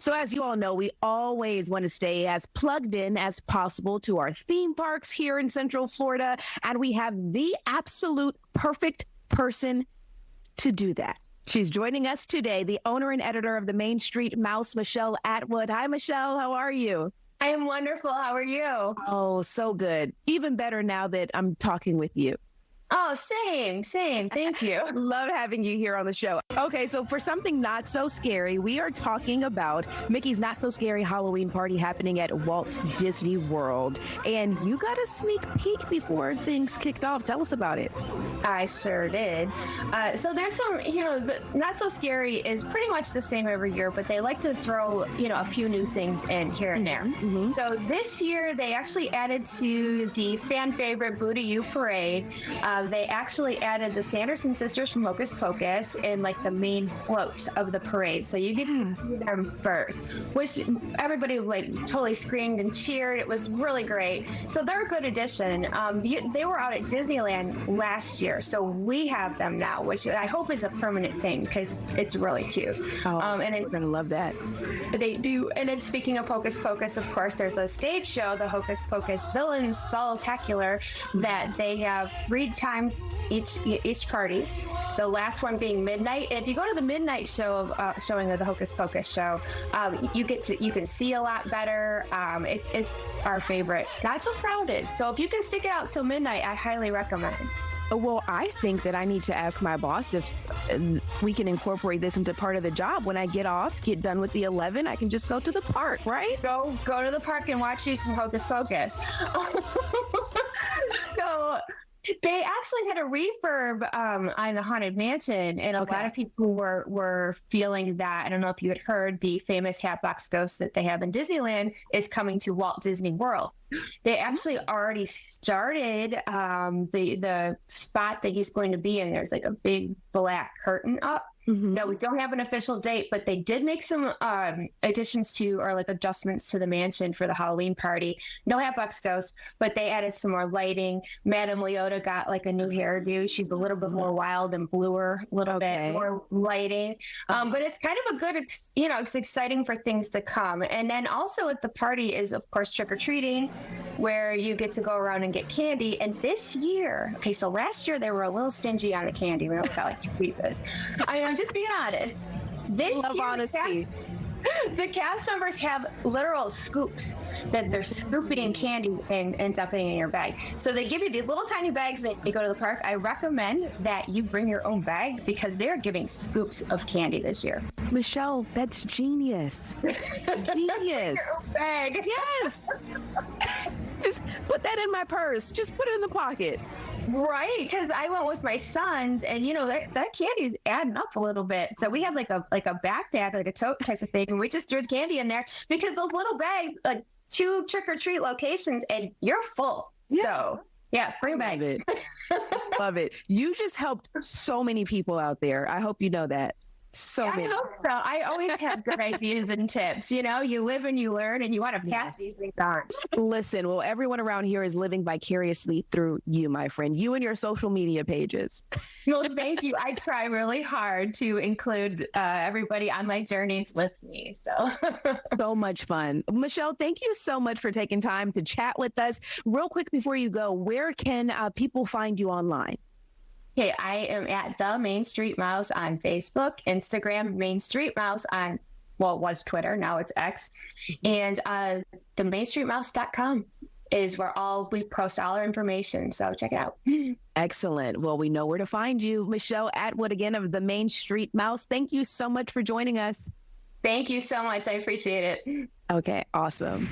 So as you all know, we always want to stay as plugged in as possible to our theme parks here in Central Florida. And we have the absolute perfect person to do that. She's joining us today, the owner and editor of the Main Street Mouse, Michele Atwood. Hi, Michele. How are you? I am wonderful. How are you? Oh, so good. Even better now that I'm talking with you. Oh, same. Thank you. Love having you here on the show. Okay, so for something not so scary, we are talking about Mickey's Not So Scary Halloween party happening at Walt Disney World. And you got a sneak peek before things kicked off. Tell us about it. I sure did. So there's some, the Not So Scary is pretty much the same every year, but they like to throw, a few new things in here and there. Mm-hmm. So this year they actually added to the fan favorite Boo to You parade. They actually added the Sanderson sisters from Hocus Pocus in like the main float of the parade. So you get to see them first, which everybody like totally screamed and cheered. It was really great. So they're a good addition. They were out at Disneyland last year. So we have them now, which I hope is a permanent thing because it's really cute. Oh, and we're going to love that. They do. And then speaking of Hocus Pocus, of course, there's the stage show, the Hocus Pocus Villains Spectacular, that they have 3 times each party. The last one being midnight. And if you go to the midnight showing of the Hocus Pocus show, you can see a lot better. It's our favorite. Not so crowded. So if you can stick it out till midnight, I highly recommend. Well, I think that I need to ask my boss if we can incorporate this into part of the job. When I get done with the 11, I can just go to the park, right? Go to the park and watch you some Hocus Pocus. So they actually had a refurb on the Haunted Mansion, and a lot of people were feeling that. I don't know if you had heard, the famous Hatbox Ghost that they have in Disneyland is coming to Walt Disney World. They actually already started the spot that he's going to be in. There's like a big black curtain up. Mm-hmm. No, we don't have an official date, but they did make some additions to, or like adjustments to the mansion for the Halloween party. No Hatbox Ghost, but they added some more lighting. Madame Leota got like a new hairdo. She's a little bit more wild and bluer, a little bit more lighting. But it's kind of a good, it's exciting for things to come. And then also at the party is, of course, trick-or-treating, where you get to go around and get candy. And this year, so last year they were a little stingy on the candy. We don't like Jesus. I'm just being honest. This love year, honesty. The cast members have literal scoops that they're scooping candy and dumping in your bag. So they give you these little tiny bags when you go to the park. I recommend that you bring your own bag because they're giving scoops of candy this year. Michele, that's genius. Genius. Your own bag. Yes. Just put that in my purse. Just put it in the pocket. Right, because I went with my sons, and that candy's adding up a little bit. So we had like a backpack, like a tote type of thing, and we just threw the candy in there because those little bags, like 2 trick-or-treat locations, and you're full. Yeah. So yeah, bring back. Love it. Love it. You just helped so many people out there. I hope you know that. So many. I hope so. I always have good ideas and tips. You live and you learn, and you want to pass these things on. Listen, well, everyone around here is living vicariously through you, my friend. You and your social media pages. Well, thank you. I try really hard to include everybody on my journeys with me. So much fun. Michele, thank you so much for taking time to chat with us. Real quick before you go, where can people find you online? Okay, I am at the Main Street Mouse on Facebook, Instagram, Main Street Mouse on, well, it was Twitter, now it's X, and themainstreetmouse.com is where we post all our information, so check it out. Excellent. Well, we know where to find you. Michele Atwood, again, of the Main Street Mouse. Thank you so much for joining us. Thank you so much. I appreciate it. Okay, awesome.